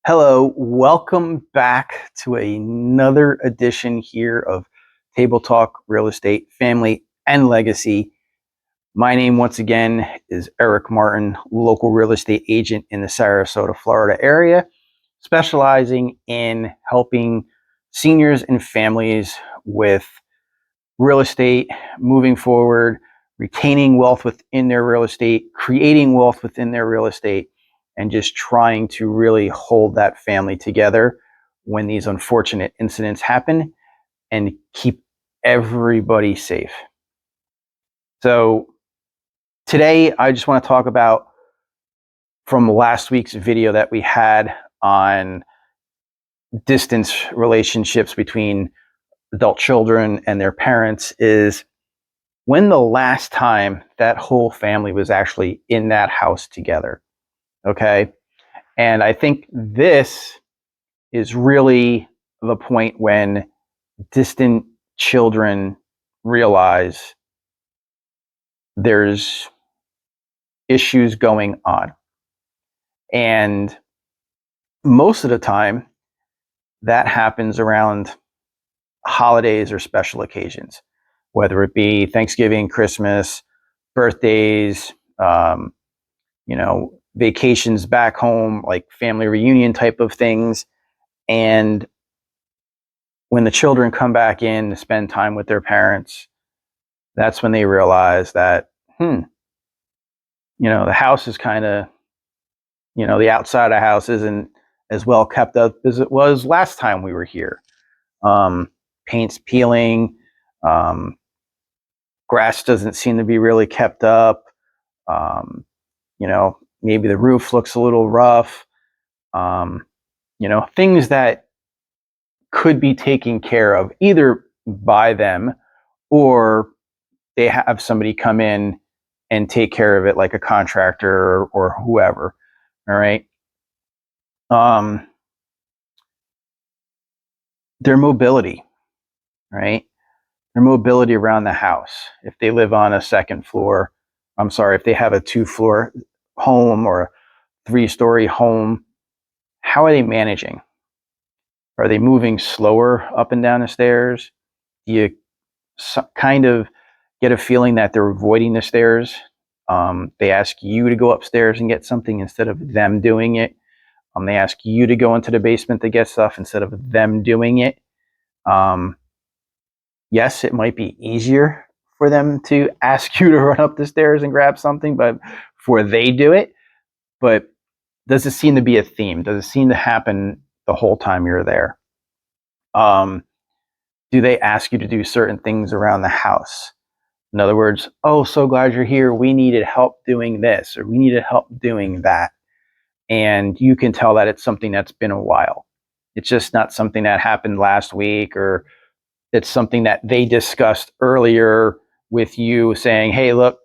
Hello, welcome back to another edition here of Table Talk Real Estate, Family, and Legacy. My name, once again, is Eric Martin, local real estate agent in the Sarasota, Florida area, specializing in helping seniors and families with real estate, moving forward, retaining wealth within their real estate, creating wealth within their real estate, and just trying to really hold that family together when these unfortunate incidents happen and keep everybody safe. So today, I just want to talk about from last week's video that we had on distance relationships between adult children and their parents is when the last time that whole family was actually in that house together. Okay. And I think this is really the point when distant children realize there's issues going on. And most of the time, that happens around holidays or special occasions, whether it be Thanksgiving, Christmas, birthdays, vacations back home, like family reunion type of things. And when the children come back in to spend time with their parents, that's when they realize that, the house is kind of, the outside of the house isn't as well kept up as it was last time we were here. Paint's peeling, grass doesn't seem to be really kept up. Maybe the roof looks a little rough. Things that could be taken care of either by them or they have somebody come in and take care of it, like a contractor or whoever. All right. Their mobility, right? Their mobility around the house. If they live on a second floor, if they have a 2-floor home or a 3-story home, how are they managing? Are they moving slower up and down the stairs? Do you kind of get a feeling that they're avoiding the stairs? They ask you to go upstairs and get something instead of them doing it. They ask you to go into the basement to get stuff instead of them doing it. Yes, it might be easier for them to ask you to run up the stairs and grab something, but before they do it. But does it seem to be a theme? Does it seem to happen the whole time you're there? Do they ask you to do certain things around the house? In other words, oh, so glad you're here. We needed help doing this, or we needed help doing that. And you can tell that it's something that's been a while. It's just not something that happened last week, or it's something that they discussed earlier with you saying, hey, look,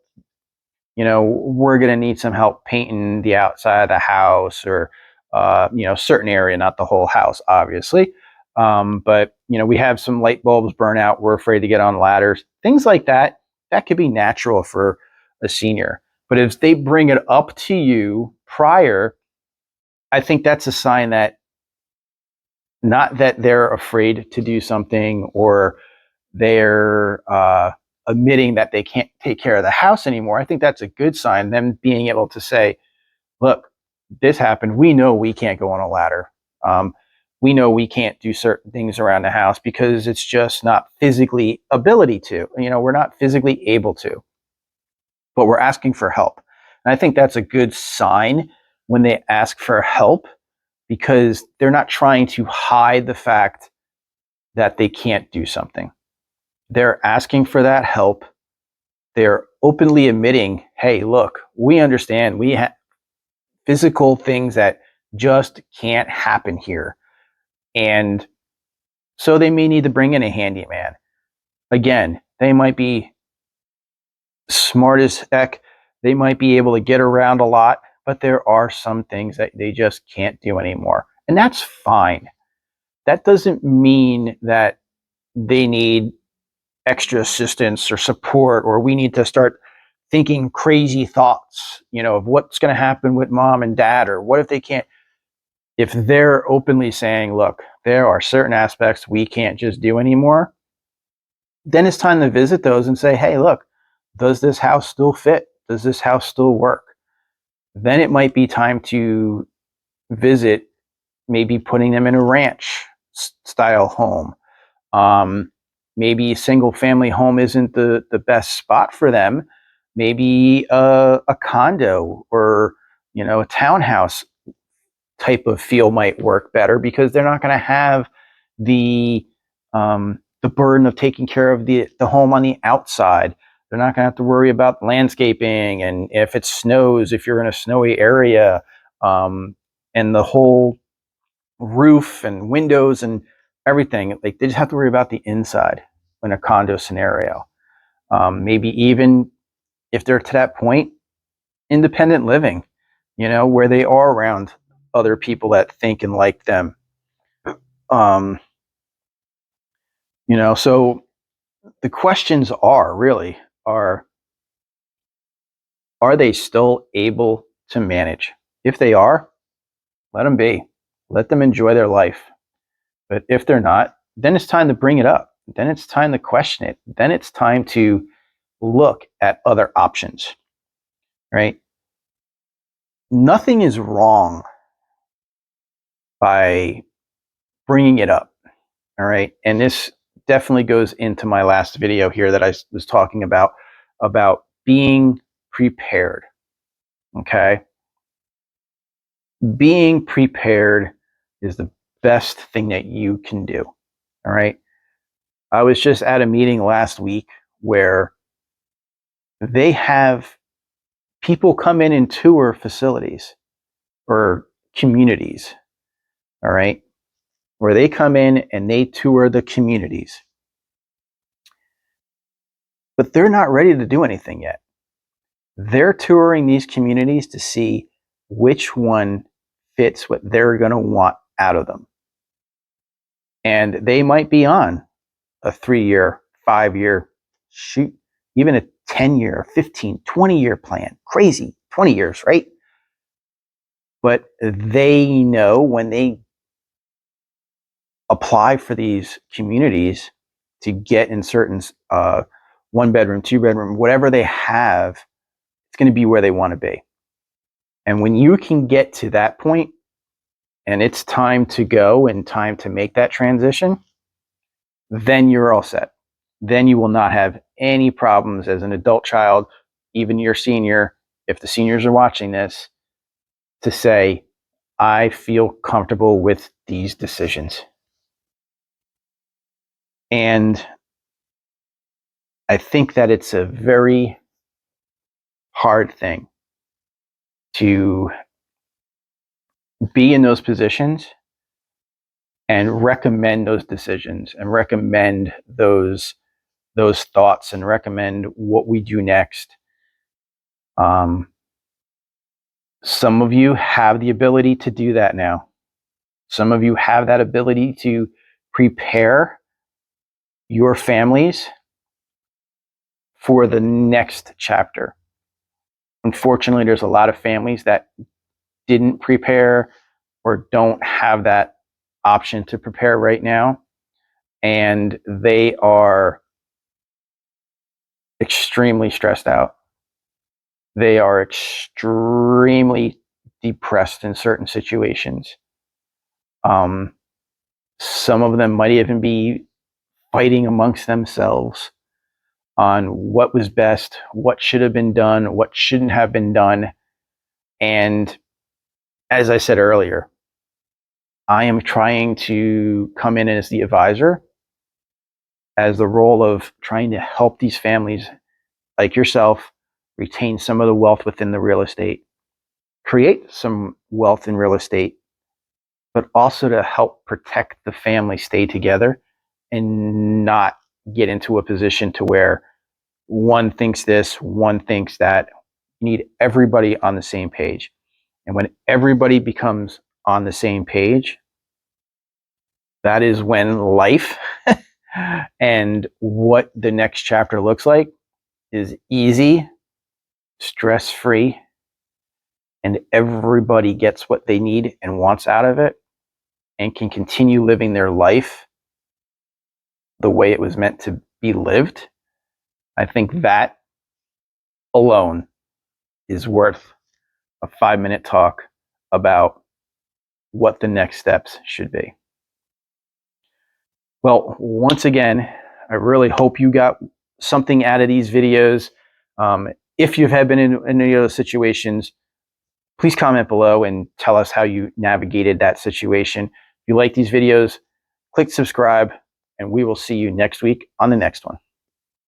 we're going to need some help painting the outside of the house or, certain area, not the whole house, obviously. But, we have some light bulbs burn out. We're afraid to get on ladders, things like that. That could be natural for a senior. But if they bring it up to you prior, I think that's a sign that not that they're afraid to do something or they're admitting that they can't take care of the house anymore. I think that's a good sign, them being able to say, look, this happened. We know we can't go on a ladder. We know we can't do certain things around the house because it's just not physically ability to. We're not physically able to, but we're asking for help. And I think that's a good sign when they ask for help because they're not trying to hide the fact that they can't do something. They're asking for that help. They're openly admitting, hey, look, we understand we have physical things that just can't happen here. And so they may need to bring in a handyman. Again, they might be smart as heck. They might be able to get around a lot, but there are some things that they just can't do anymore. And that's fine. That doesn't mean that they need extra assistance or support, or we need to start thinking crazy thoughts, of what's going to happen with mom and dad, or what if they can't. if they're openly saying, look, there are certain aspects we can't just do anymore, then it's time to visit those and say, hey, look, does this house still fit? Does this house still work? Then it might be time to visit, maybe putting them in a ranch style home. Um, Maybe a single family home isn't the best spot for them. Maybe a condo or, a townhouse type of feel might work better, because they're not going to have the the burden of taking care of the home on the outside. They're not going to have to worry about landscaping, and if it snows, if you're in a snowy area, and the whole roof and windows and everything. Like, they just have to worry about the inside in a condo scenario. Maybe even if they're to that point, independent living, where they are around other people that think and like them. Um, so the questions are really are they still able to manage? If they are, let them be. Let them enjoy their life. But if they're not, then it's time to bring it up. Then it's time to question it. Then it's time to look at other options, right? Nothing is wrong by bringing it up, all right? And this definitely goes into my last video here that I was talking about being prepared, okay? Being prepared is the best thing that you can do, all right? I was just at a meeting last week where they have people come in and tour facilities or communities, all right, where they come in and they tour the communities, but they're not ready to do anything yet. They're touring these communities to see which one fits what they're going to want out of them. And they might be on a 3-year, 5-year, shoot, even a 10-year, 15, 20-year plan. Crazy, 20 years, right? But they know when they apply for these communities to get in certain 1-bedroom, 2-bedroom, whatever they have, it's going to be where they want to be. And when you can get to that point and it's time to go and time to make that transition, then you're all set. Then you will not have any problems as an adult child, even your senior, if the seniors are watching this, to say, I feel comfortable with these decisions. And I think that it's a very hard thing to be in those positions and recommend those decisions and recommend those thoughts and recommend what we do next. Some of you have the ability to do that now. Some of you have that ability to prepare your families for the next chapter. Unfortunately, there's a lot of families that didn't prepare or don't have that option to prepare right now, and they are extremely stressed out. They are extremely depressed in certain situations. Some of them might even be fighting amongst themselves on what was best, what should have been done, what shouldn't have been done. And as I said earlier, I am trying to come in as the advisor, as the role of trying to help these families like yourself retain some of the wealth within the real estate, create some wealth in real estate, but also to help protect the family stay together and not get into a position to where one thinks this, one thinks that. You need everybody on the same page. And when everybody becomes on the same page, that is when life and what the next chapter looks like is easy, stress-free, and everybody gets what they need and wants out of it and can continue living their life the way it was meant to be lived, I think that alone is worth a 5-minute talk about what the next steps should be. Well, once again, I really hope you got something out of these videos. If you've been in any of those situations, please comment below and tell us how you navigated that situation. If you like these videos, click subscribe, and we will see you next week on the next one.